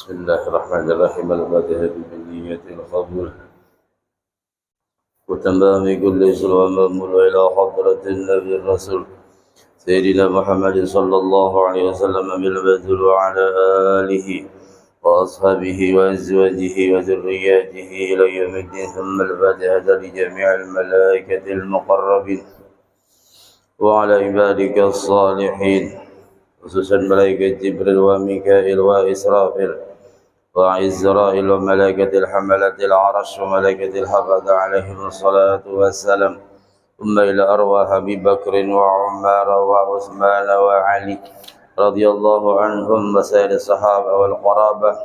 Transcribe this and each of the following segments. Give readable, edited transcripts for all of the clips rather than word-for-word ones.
بسم الله الرحمن الرحيم. الفاتحة بنية القبول وتمام كل صلاة مأمول إلى حضرة النبي الرسول سيدنا محمد صلى الله عليه وسلم بالبذل وعلى آله وأصحابه وأزواجه وذرياته إلى يوم الدين. ثم الفاتحة لجميع الملائكة المقربين وعلى عبادك الصالحين، خصوصا ملائكة جبريل وميكائيل وإسرافيل وعزرائيل وملائكة الحملة العرش وملائكة الحفظ عليهم الصلاة والسلام. ثم إلى أرواح أبي بكر وعمر وعثمان وعلي رضي الله عنهم وسائر الصحابة والقرابة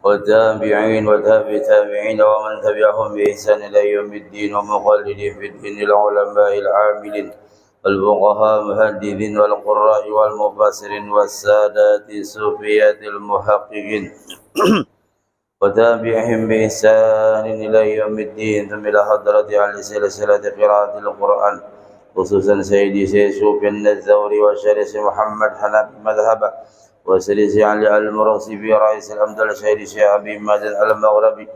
والتابعين وتابع التابعين ومن تبعهم بإحسان إلى يوم الدين، ومقلدين في الدين العلماء العاملين والفقهاء المحدثين والقراء والمفسرين والسادات الصوفيات المحققين وتابعهم بإحسان إلى يوم الدين. ثم إلى حضرة أهل سلسلة قراءة القرآن، خصوصا سيدي سيسوف النزوري وشريس محمد حنبي مذهبه وسريس علي المرسي رئيس الأمثال سيدي شيخ أبي مازن المغربي،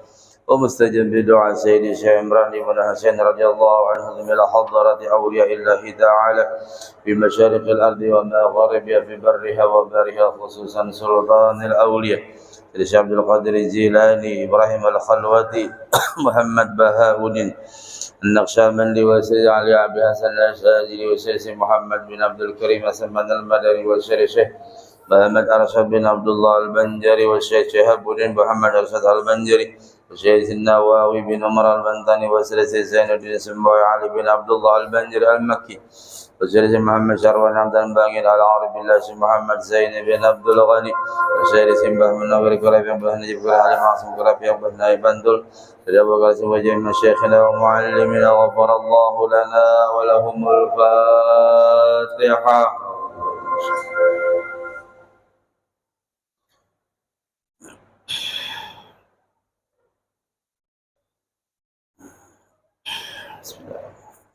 ومستجب بدعاء سيدي شيخ عمران بن حسين رضي الله عنه. إلى حضرة أولياء الله تعالى في مشارق الأرض ومغاربها في برها وبرها، خصوصا سلطان الأولياء سيدي عبد القادر الجيلاني، إبراهيم الخلوتي، محمد بهاء الدين النقشبندي، وسيدي علي عبد الحسن الأشاذلي، وسيدي محمد بن عبد الكريم السمن المدني، والشيخ محمد أرشد بن عبد الله البنجري، والشيخ شهاب بن محمد أرشد البنجري، والشيخ النواوي بن عمر البنطاني، والشيخ زين الدين سمبوي علي بن عبد الله البنجري المكي، والشيخ محمد شروان عبد الباقي العارف بالله، الشيخ محمد زين بن عبد الغني، والشيخ سمبه من نور كرافي بن نجيب علي معصوم كرافي بن بندل، أبو قاسم وجميع شيخنا ومعلمنا، غفر الله لنا ولهم. الفاتحة.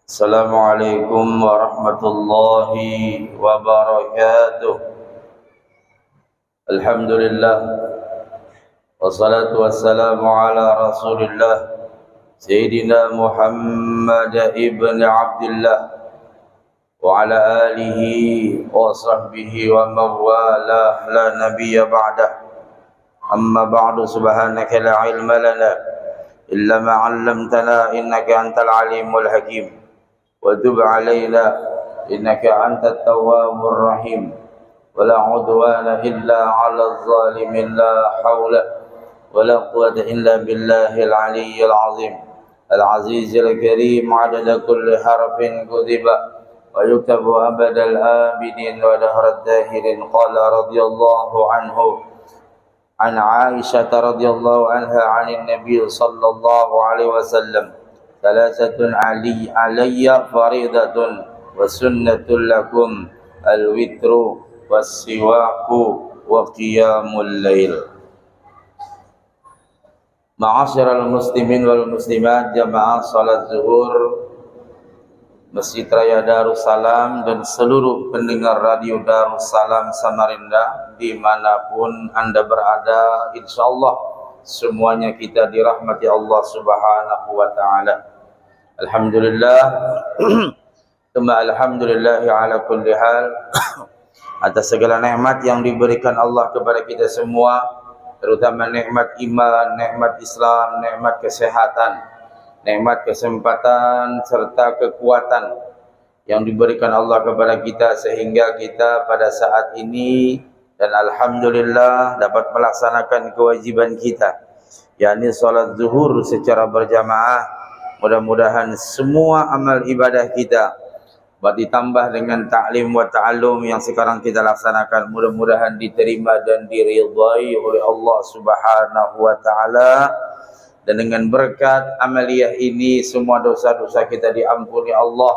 Assalamualaikum warahmatullahi wabarakatuh. Alhamdulillah wassalatu wassalamu ala rasulillah Sayyidina Muhammad ibn Abdullah wa ala alihi wa sahbihi wa mawalah la nabiyya ba'dah. Amma ba'du, subhanaka la ilma lana illa ma 'allamtana innaka antal alimul hakim, wa tub alaina innaka antat tawwabur rahim, wa la 'udwana illa 'alal zalimin, la haula wa la quwwata illa billahil aliyyil 'azim al-'azizil karim. 'adada kulli harfin kutiba wa yuktabu abadal abidin wa dahrad dahirin. Qala radhiyallahu anhu عن عائشة رضي الله عنها عن النبي صلى الله عليه وسلم: ثلاثة علي فريضة وسنة لكم: الوتر والسواك وقيام الليل. Ma'asyiral muslimin wal muslimat, jamaah salat zuhur Masjid Raya Darussalam dan seluruh pendengar radio Darussalam Samarinda dimanapun Anda berada, insyaallah semuanya kita dirahmati Allah subhanahu wa ta'ala. Alhamdulillah Thumma alhamdulillahi ala kulli hal atas segala nikmat yang diberikan Allah kepada kita semua, terutama nikmat iman, nikmat Islam, nikmat kesehatan, nikmat kesempatan serta kekuatan yang diberikan Allah kepada kita, sehingga kita pada saat ini dan alhamdulillah dapat melaksanakan kewajiban kita, yakni salat zuhur secara berjamaah. Mudah-mudahan semua amal ibadah kita ditambah dengan ta'lim wa ta'allum yang sekarang kita laksanakan, mudah-mudahan diterima dan diridhai oleh Allah subhanahu wa ta'ala. Dan dengan berkat amaliyah ini semua dosa-dosa kita diampuni Allah,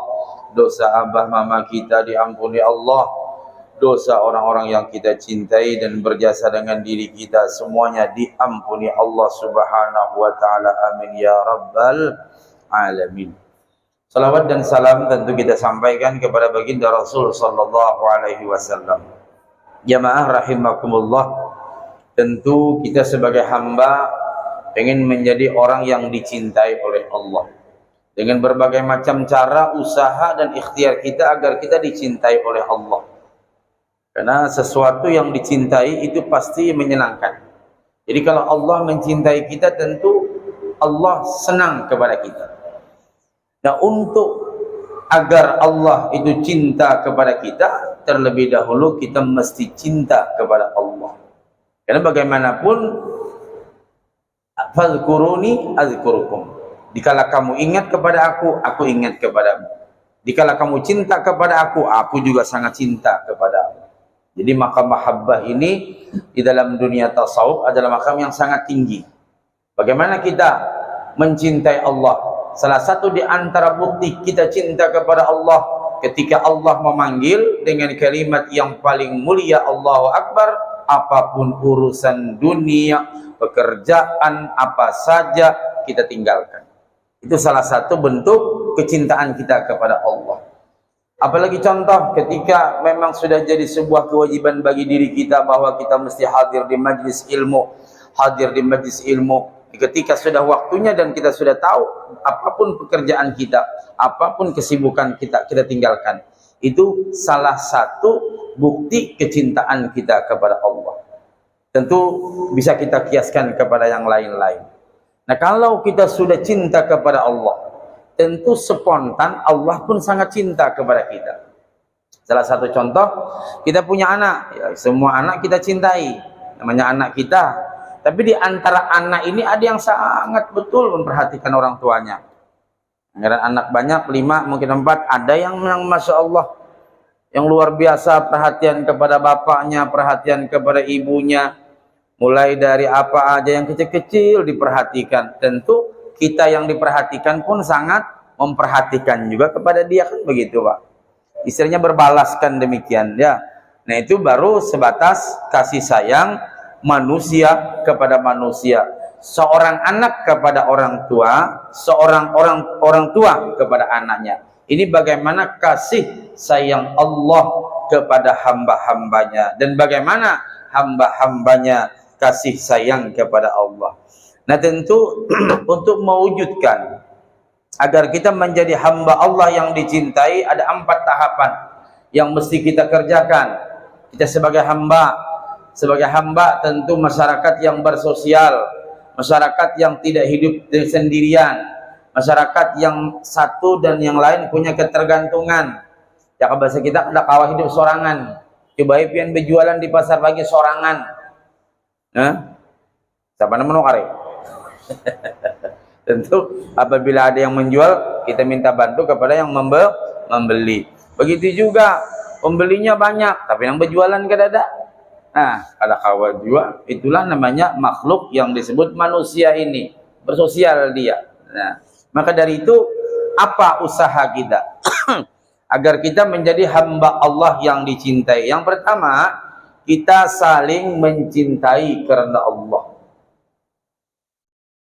dosa abah mama kita diampuni Allah, dosa orang-orang yang kita cintai dan berjasa dengan diri kita semuanya diampuni Allah subhanahu wa ta'ala. Amin ya rabbal alamin. Salawat dan salam tentu kita sampaikan kepada baginda Rasul sallallahu alaihi wasallam. Jamaah rahimakumullah, Tentu kita sebagai hamba ingin menjadi orang yang dicintai oleh Allah. Dengan berbagai macam cara, usaha dan ikhtiar kita agar kita dicintai oleh Allah. Karena sesuatu yang dicintai itu pasti menyenangkan. Jadi kalau Allah mencintai kita, tentu Allah senang kepada kita. Nah, untuk agar Allah itu cinta kepada kita, terlebih dahulu kita mesti cinta kepada Allah. Karena bagaimanapun, fadhkuruni azkurukum. Dikala kamu ingat kepada aku ingat kepadamu. Dikala kamu cinta kepada aku juga sangat cinta kepadamu. Jadi makam mahabbah ini di dalam dunia tasawuf adalah makam yang sangat tinggi. Bagaimana kita mencintai Allah? Salah satu di antara bukti kita cinta kepada Allah, ketika Allah memanggil dengan kalimat yang paling mulia, Allahu Akbar, apapun urusan dunia, pekerjaan, apa saja kita tinggalkan. Itu salah satu bentuk kecintaan kita kepada Allah. Apalagi contoh ketika memang sudah jadi sebuah kewajiban bagi diri kita bahwa kita mesti hadir di majlis ilmu, ketika sudah waktunya dan kita sudah tahu apapun pekerjaan kita, apapun kesibukan kita, kita tinggalkan. Itu salah satu bukti kecintaan kita kepada Allah. Tentu bisa kita kiaskan kepada yang lain-lain. Nah, kalau kita sudah cinta kepada Allah, tentu spontan Allah pun sangat cinta kepada kita. Salah satu contoh, kita punya anak, ya, semua anak kita cintai, namanya anak kita. Tapi di antara anak ini ada yang sangat betul memperhatikan orang tuanya. Anak banyak, 5, mungkin 4, ada yang Masya Allah, yang luar biasa perhatian kepada bapaknya, perhatian kepada ibunya, mulai dari apa aja yang kecil-kecil diperhatikan. Tentu kita yang diperhatikan pun sangat memperhatikan juga kepada dia, kan begitu Pak. Istrinya berbalaskan demikian ya. Nah, itu baru sebatas kasih sayang manusia kepada manusia. Seorang anak kepada orang tua, seorang orang tua kepada anaknya. Ini bagaimana kasih sayang Allah kepada hamba-hambanya dan bagaimana hamba-hambanya kasih sayang kepada Allah. Nah, tentu untuk mewujudkan agar kita menjadi hamba Allah yang dicintai, ada 4 tahapan yang mesti kita kerjakan. Kita sebagai hamba tentu masyarakat yang bersosial, masyarakat yang tidak hidup sendirian, masyarakat yang satu dan yang lain punya ketergantungan. Ya, bahasa kita ada kawah hidup sorangan. Coba pian berjualan di pasar pagi sorangan. Siapa namanya kare? Tentu apabila ada yang menjual, kita minta bantu kepada yang membeli. Begitu juga pembelinya banyak, tapi yang berjualan kada ada. Nah, ada kawan juga, itulah namanya makhluk yang disebut manusia ini, bersosial dia. Nah, maka dari itu apa usaha kita agar kita menjadi hamba Allah yang dicintai? Yang pertama, kita saling mencintai karena Allah.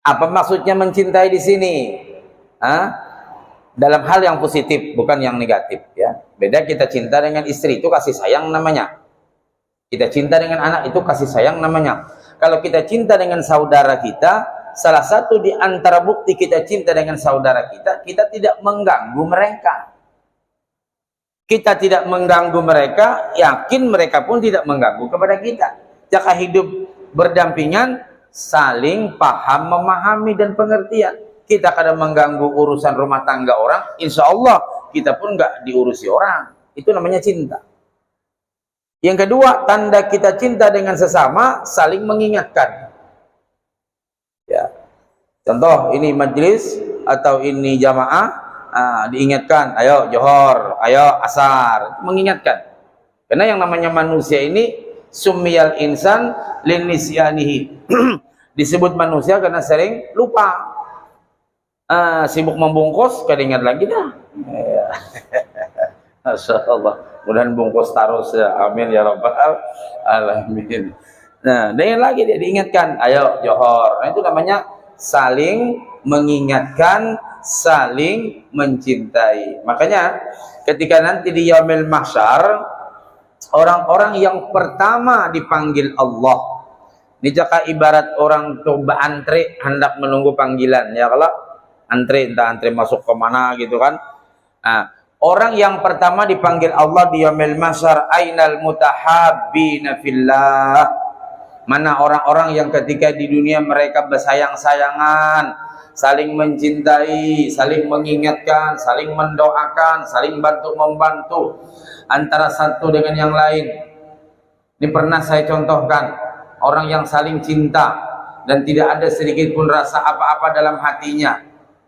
Apa maksudnya mencintai di sini? Dalam hal yang positif, bukan yang negatif ya. Beda kita cinta dengan istri, itu kasih sayang namanya. Kita cinta dengan anak, itu kasih sayang namanya. Kalau kita cinta dengan saudara kita, salah satu di antara bukti kita cinta dengan saudara kita, kita tidak mengganggu mereka. Kita tidak mengganggu mereka, yakin mereka pun tidak mengganggu kepada kita. Jika hidup berdampingan, saling paham, memahami dan pengertian. Kita kadang mengganggu urusan rumah tangga orang, insya Allah kita pun nggak diurusi orang. Itu namanya cinta. Yang kedua, tanda kita cinta dengan sesama, saling mengingatkan. Ya, contoh ini majelis atau ini jamaah, diingatkan, ayo johor, ayo asar, mengingatkan. Karena yang namanya manusia ini sumiyal insan linisyanihi. Disebut manusia karena sering lupa. Sibuk membungkus, kada ingat lagi dah. Masya Allah, mudah-mudahan bungkus terus ya, amin ya rabbal alamin. Nah, dan lagi dia diingatkan, ayo johor. Nah, itu namanya saling mengingatkan, saling mencintai. Makanya ketika nanti di yaumil mahsyar, orang-orang yang pertama dipanggil Allah Ini jaka ibarat orang coba antre hendak menunggu panggilan. Ya kalau antre, entah antre masuk ke mana gitu kan. Nah, orang yang pertama dipanggil Allah di yaumil mahsyar, ainal mutahabbina fillah. Mana orang-orang yang ketika di dunia mereka bersayang-sayangan, saling mencintai, saling mengingatkan, saling mendoakan, saling bantu-membantu antara satu dengan yang lain. Ini pernah saya contohkan, orang yang saling cinta dan tidak ada sedikit pun rasa apa-apa dalam hatinya.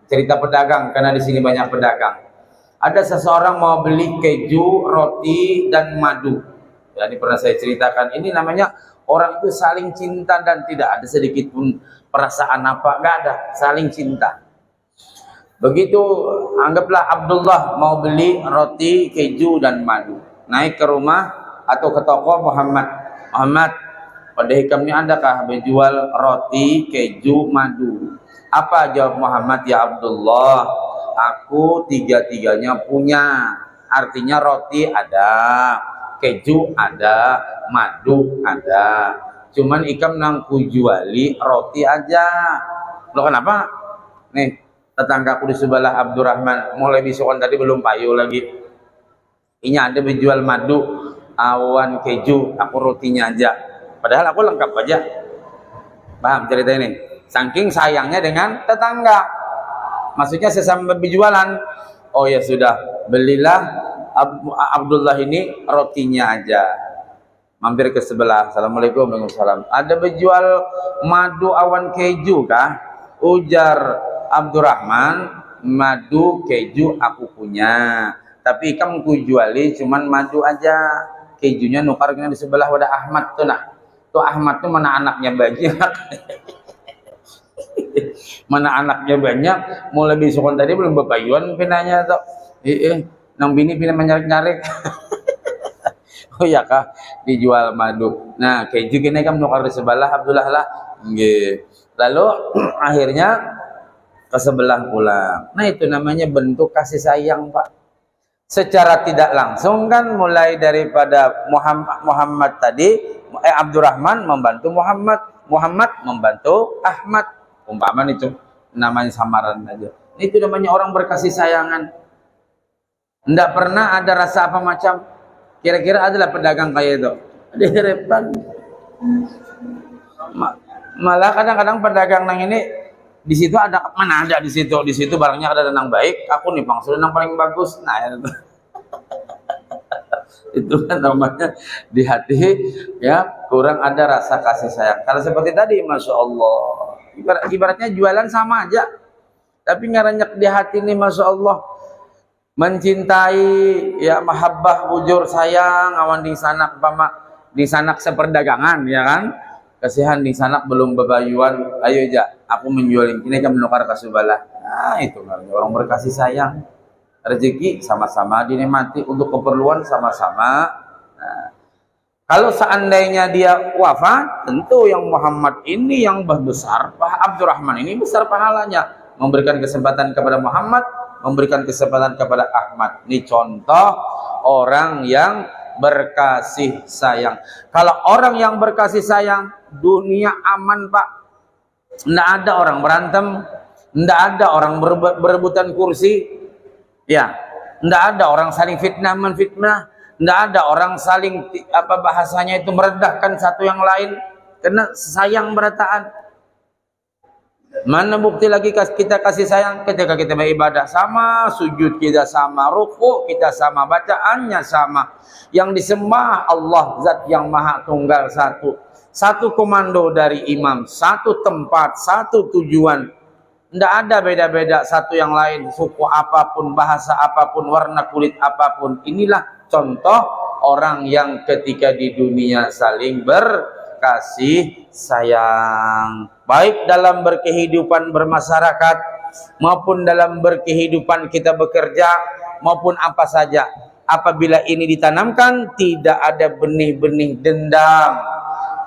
Cerita pedagang, karena di sini banyak pedagang. Ada seseorang mau beli keju, roti, dan madu. Ya, ini pernah saya ceritakan. Ini namanya orang itu saling cinta dan tidak ada sedikit pun perasaan apa, nggak ada, saling cinta. Begitu, anggaplah Abdullah mau beli roti, keju, dan madu. Naik ke rumah atau ke toko Muhammad, pada hikam ini adakah berjual roti, keju, madu? Apa jawab Muhammad? Ya Abdullah, aku tiga-tiganya punya. Artinya roti ada, keju ada, madu ada. Cuman ikam nang ku juali roti aja. Lo kenapa? Nih, tetanggaku di sebelah Abdurrahman mulai bisukan tadi belum payu lagi. Ini ada berjual madu, awan keju, aku rotinya aja. Padahal aku lengkap aja. Paham cerita ini? Saking sayangnya dengan tetangga. Maksudnya sesama berjualan. Oh ya sudah, belilah Abdullah ini rotinya aja. Mampir ke sebelah. Assalamualaikum warahmatullahi wabarakatuh. Ada berjual madu awan keju kah? Ujar Abdurrahman, madu keju aku punya. Tapi kamu ku juali cuman madu aja. Kejunya nukarnya di sebelah wadah Ahmad tuh nah. Tuh Ahmad tuh mana anaknya banyak. Mana anaknya banyak. Mulai besokon tadi belum bapayuan pinanya tuh. Nang bini pindah menyarik-nyarik. Oh ya kah dijual madu. Nah keju gini kamu nukar di sebelah Abdullah lah. Nggih. Lalu akhirnya ke sebelah pulang. Nah itu namanya bentuk kasih sayang Pak. Secara tidak langsung kan mulai daripada Muhammad tadi, Abdurrahman membantu Muhammad membantu Ahmad. Umpaman itu namanya samaran aja. Itu namanya orang berkasih sayangan. Tidak pernah ada rasa apa macam. Kira-kira adalah pedagang kayak itu. Di depan. Malah kadang-kadang pedagang nang ini di situ ada, mana ada di situ barangnya ada nang baik, aku nih bang sudah nang paling bagus. Nah itu kan namanya di hati ya kurang ada rasa kasih sayang. Kalau seperti tadi, masya Allah, ibaratnya jualan sama aja, tapi ngaranyak di hati nih, masya Allah, mencintai ya, mahabbah bujur sayang awan di sanak pama di sanak seperdagangan ya kan. Kasihan di sanak belum bebayuan, ayo aja aku menjual ini kan menukar kasubalah. Nah itu orang berkasih sayang. Rezeki sama-sama dinikmati, untuk keperluan sama-sama. Nah, kalau seandainya dia wafat, tentu yang Muhammad ini yang besar, Pak Abdurrahman ini besar pahalanya, memberikan kesempatan kepada Muhammad, memberikan kesempatan kepada Ahmad. Ini contoh orang yang berkasih sayang. Kalau orang yang berkasih sayang, dunia aman Pak. Tidak ada orang berantem, tidak ada orang berebutan kursi, ya, tidak ada orang saling fitnah menfitnah, tidak ada orang saling apa bahasanya itu merendahkan satu yang lain, karena sayang berataan. Mana bukti lagi kita kasih sayang? Ketika kita beribadah sama, sujud kita sama, ruku kita sama, bacaannya sama. Yang disembah Allah, Zat yang Maha Tunggal Satu. Satu komando dari imam, satu tempat, satu tujuan. Tidak ada beda-beda satu yang lain, suku apapun, bahasa apapun, warna kulit apapun. Inilah contoh orang yang ketika di dunia saling berkasih sayang, baik dalam berkehidupan bermasyarakat maupun dalam berkehidupan kita bekerja maupun apa saja. Apabila ini ditanamkan, tidak ada benih-benih dendam,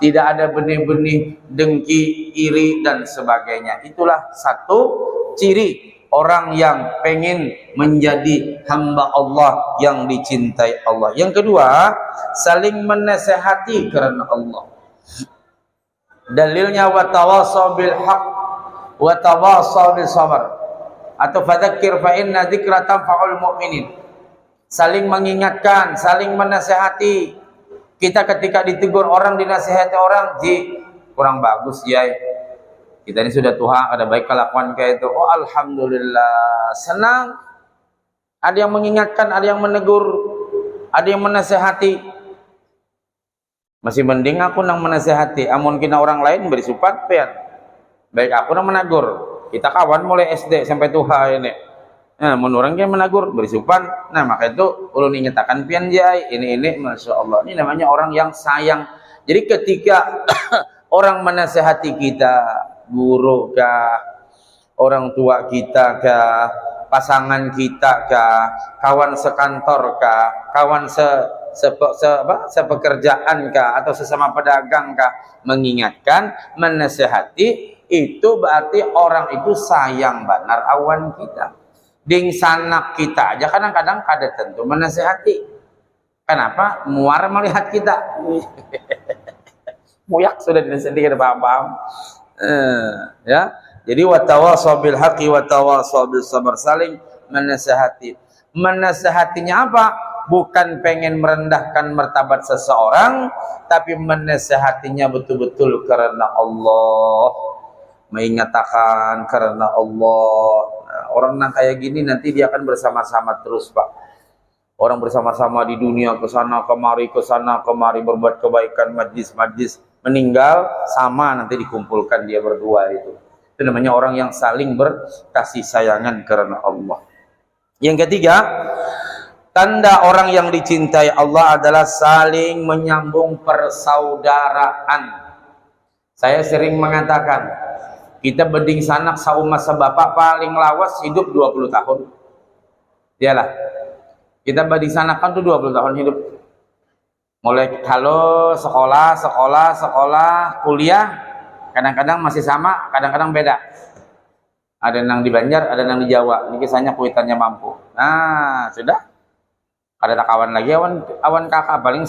tidak ada benih-benih dengki, iri dan sebagainya. Itulah satu ciri orang yang pengen menjadi hamba Allah yang dicintai Allah. Yang kedua, saling menasehati karena Allah. Dalilnya wa tawassaw bil haqq wa tawassaw bis sabr. Atau fadzakir fa inna dzikra tanfa'ul mu'minin. Saling mengingatkan, saling menasihati. Kita ketika ditegur orang, dinasihati orang, ji kurang bagus ya. Kita ini sudah tua, ada baik kelakuan kayak itu. Oh alhamdulillah, senang. Ada yang mengingatkan, ada yang menegur, ada yang menasihati. Masih mending aku nang menasihati. Amun kena orang lain beri supat pian. Baik aku nang menegur. Kita kawan mulai SD sampai tua ini. Nah, menurang dia menegur beri supan. Nah, maka itu ulun ingetakan pian jai. Ini Masya Allah. Ini namanya orang yang sayang. Jadi ketika orang menasihati kita, guru kah, orang tua kita kah, pasangan kita kah, kawan sekantor kah, kawan sepekerjaan kah, atau sesama pedagang kah, mengingatkan, menasihati, itu berarti orang itu sayang benar awan kita. Ding sanak kita aja kadang-kadang kada tentu menasihati. Kenapa? Muar melihat kita. Muyak sudah dinasihati kada paham-paham. Ya. Jadi wa tawassaw bil haqqi wa tawassaw bis sabr, saling menasihati. Menasihatinya apa? Bukan pengen merendahkan martabat seseorang, tapi menasihatinya betul-betul karena Allah. Mengatakan karena Allah. Orang yang kayak gini nanti dia akan bersama-sama terus, Pak. Orang bersama-sama di dunia ke sana kemari berbuat kebaikan, majlis-majlis, meninggal sama nanti dikumpulkan dia berdua itu. Itu namanya orang yang saling berkasih sayangan karena Allah. Yang ketiga, tanda orang yang dicintai Allah adalah saling menyambung persaudaraan. Saya sering mengatakan, kita beding sanak saumah sebapak paling lawas hidup 20 tahun. Iyalah. Kita beding sanak kan tuh 20 tahun hidup. Mulai halo sekolah, kuliah, kadang-kadang masih sama, kadang-kadang beda. Ada yang di Banjar, ada yang di Jawa. Ini kisahnya kuitannya mampu. Nah, sudah. Ada tak kawan lagi awan kakak paling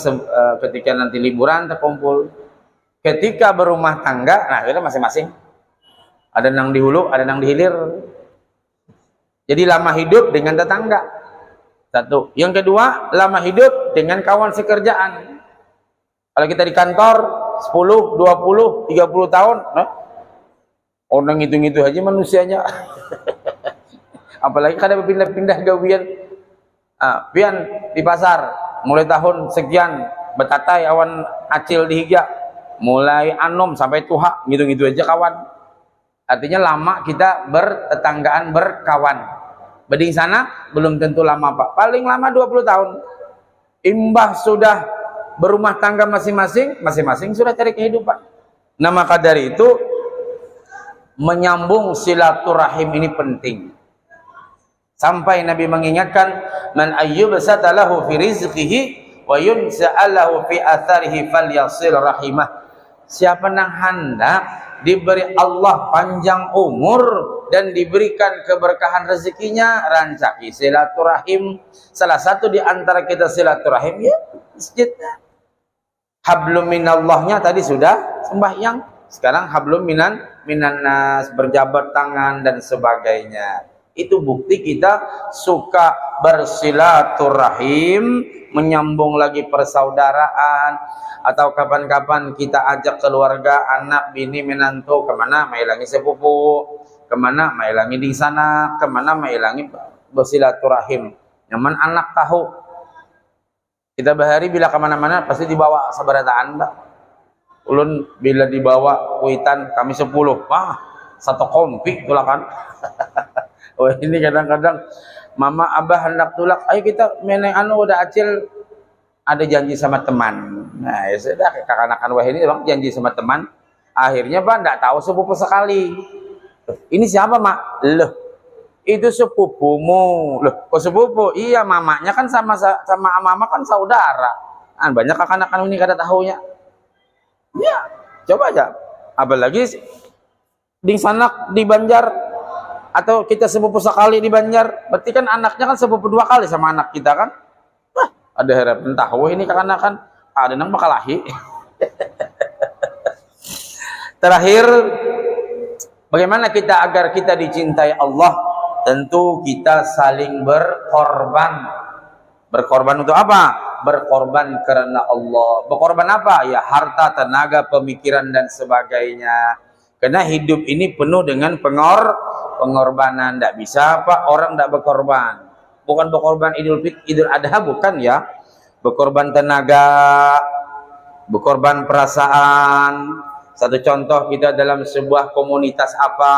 ketika nanti liburan terkumpul. Ketika berumah tangga, nah itu masing-masing. Ada yang di hulu, ada yang di hilir. Jadi lama hidup dengan tetangga. Satu. Yang kedua, lama hidup dengan kawan sekerjaan. Kalau kita di kantor 10, 20, 30 tahun, nah, orang itu aja manusianya. Apalagi kada berpindah-pindah gawian. Pian di pasar mulai tahun sekian betatai awan acil di higa, mulai anom sampai tuha, gitu-gitu aja kawan. Artinya lama kita bertetanggaan, berkawan. Beding sana belum tentu lama, Pak. Paling lama 20 tahun. Imbah sudah berumah tangga masing-masing sudah cari kehidupan. Nah, maka dari itu menyambung silaturahim ini penting. Sampai Nabi mengingatkan, man ayyubsata lahu fi rizqihi wa yunsa'alahu fi atharihi falyasil rahimah. Siapa nang hendak diberi Allah panjang umur dan diberikan keberkahan rezekinya, rancaki silaturahim. Salah satu di antara kita silaturahim ya masjid. Hablum minallahnya tadi sudah sembahyang. Sekarang hablum minannas, berjabat tangan dan sebagainya. Itu bukti kita suka bersilaturahim, menyambung lagi persaudaraan. Atau kapan-kapan kita ajak keluarga, anak, bini, menantu, kemana mailangi sepupu, kemana mailangi di sana, kemana mailangi bersilaturahim. Nyaman anak tahu. Kita bahari bila kemana-mana pasti dibawa sabarataan, Mbak. Ulun bila dibawa kuitan kami 10, wah satu kompi itulah kan. Wah ini kadang-kadang mama abah hendak tulak, ayo kita meneng udah acil. Ada janji sama teman. Nah, ya sudah kekanakan wah ini bang janji sama teman. Akhirnya bang enggak tahu sepupu sekali. Ini siapa, Mak? Loh. Itu sepupumu. Loh, kok sepupu? Iya, mamanya kan sama mama kan saudara. Nah, banyak kekanakan ini kada tahunya. Ya, coba aja. Apalagi di sanak di Banjar atau kita sepupu sekali di Banjar, berarti kan anaknya kan sepupu 2 kali sama anak kita kan? Ada harapan tahu ini karena kan ada nang bakalahi. Terakhir, bagaimana kita agar kita dicintai Allah? Tentu kita saling berkorban. Berkorban untuk apa? Berkorban karena Allah. Berkorban apa? Ya harta, tenaga, pemikiran dan sebagainya. Karena hidup ini penuh dengan pengorbanan. Tidak bisa apa orang tidak berkorban. Bukan berkorban Idul Adha, bukan ya. Berkorban tenaga, berkorban perasaan. Satu contoh, kita dalam sebuah komunitas apa,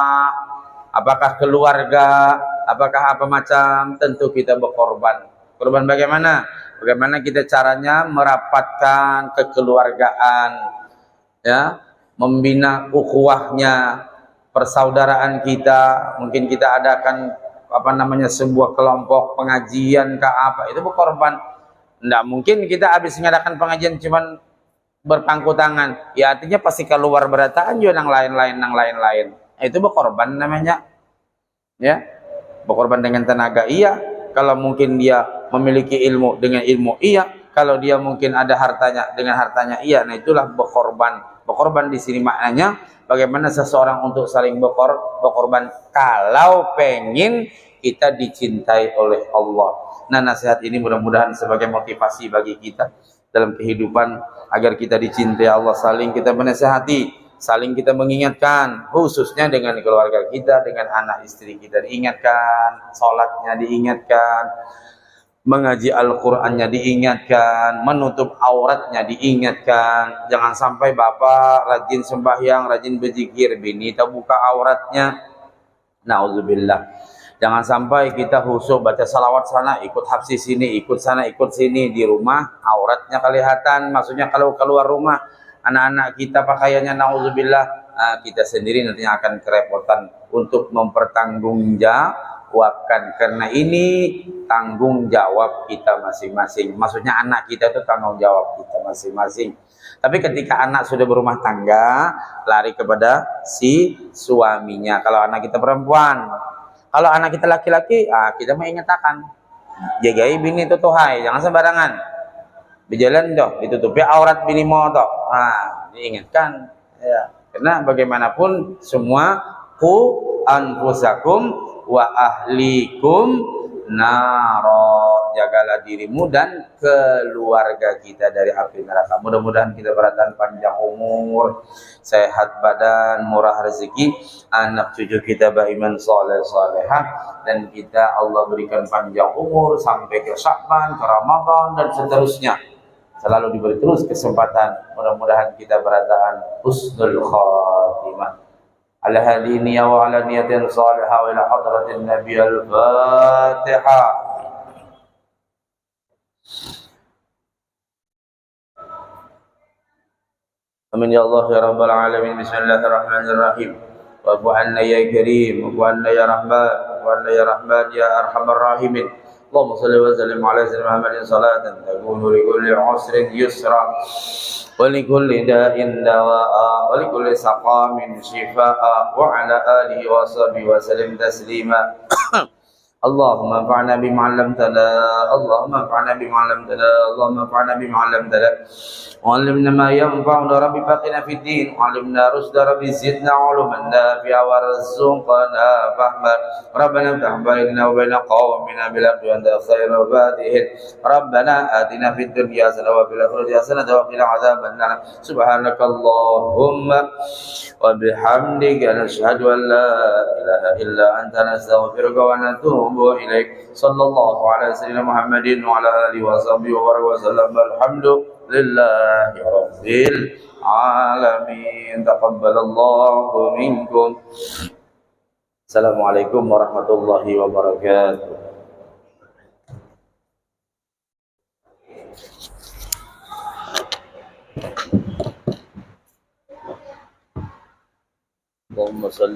apakah keluarga, apakah apa macam, tentu kita berkorban. Korban bagaimana? Bagaimana kita caranya merapatkan kekeluargaan, ya, membina ukhuwahnya, persaudaraan kita. Mungkin kita adakan sebuah kelompok pengajian ke apa, itu berkorban. Tidak mungkin kita habis mengadakan pengajian cuman berpangku tangan, ya artinya pasti keluar berataan juga yang lain-lain. Itu berkorban namanya, ya. Berkorban dengan tenaga, iya. Kalau mungkin dia memiliki ilmu, dengan ilmu, iya. Kalau dia mungkin ada hartanya, dengan hartanya, iya. Nah itulah berkorban. Berkorban di sini maknanya bagaimana seseorang untuk saling berkorban kalau pengen kita dicintai oleh Allah. Nah, nasihat ini mudah-mudahan sebagai motivasi bagi kita dalam kehidupan agar kita dicintai Allah. Saling kita menasihati, saling kita mengingatkan, khususnya dengan keluarga kita, dengan anak istri kita diingatkan, sholatnya diingatkan, mengaji Al-Qur'annya diingatkan, menutup auratnya diingatkan. Jangan sampai bapak rajin sembahyang, rajin berzikir, bini terbuka auratnya, na'udzubillah. Jangan sampai kita khusyuk baca salawat sana, ikut hafsi sini, ikut sana, ikut sini. Di rumah auratnya kelihatan. Maksudnya kalau keluar rumah, anak-anak kita pakaiannya na'udzubillah, kita sendiri nantinya akan kerepotan untuk mempertanggungjawabkan. Karena ini tanggung jawab kita masing-masing. Maksudnya anak kita itu tanggung jawab kita masing-masing. Tapi ketika anak sudah berumah tangga, lari kepada si suaminya. Kalau anak kita perempuan, kalau anak kita laki-laki, kita mengatakan, jagai bini itu tuhai, jangan sembarangan. Berjalan doh, ditutupi aurat bini mo toh. Diingatkan. Ya. Karena bagaimanapun semua ku anfusakum wa ahlikum naro. Jagalah dirimu dan keluarga kita dari api neraka. Mudah-mudahan kita beratan panjang umur, sehat badan, murah rezeki, anak cucu kita beriman soleh solehah, dan kita Allah berikan panjang umur sampai ke Sya'ban, ke Ramadan dan seterusnya. Selalu diberi terus kesempatan. Mudah-mudahan kita berataan husnul khatimah. Ala hadini wa ala niyatin salihah wa ila hadratin Nabi al-Fatihah. Amin ya Allah ya Rabbal Alamin. Bismillahirrahmanirrahim. Wa'fu anna ya Karim, wa'fu anna ya Rahman, wa'fu anna ya Rahman ya Arhamar Rahimin. Allahumma salli wa sallim ala sayyidina Muhammadin salatan takunu li kulli usrin yusra wa li kulli da'in dawa'a wa li kulli saqamin shifaa'a wa ala alihi wa sahbihi wa sallim taslima. Allahumma anfa'na bima 'allamtana, Allahumma anfa'na bima 'allamtana, Allahumma anfa'na bima 'allamtana. وعلمنا ما ينفعنا ربي فقنا في الدين وعلمنا رشد ربي زدنا علما نافعا وارزقنا فهما ربنا افتح بيننا وبين قومنا بالحق وانت خير الفاتحين ربنا آتنا في الدنيا حسنة وفي الآخرة حسنة وقنا عذاب النار سبحانك اللهم وبحمدك نشهد أن لا إله إلا أنت نستغفرك ونتوب إليك صلى الله على سيدنا محمد وعلى آله وصحبه وسلم والحمد لله رب العالمين. تقبل الله منكم. السلام عليكم ورحمة الله وبركاته. اللهم صل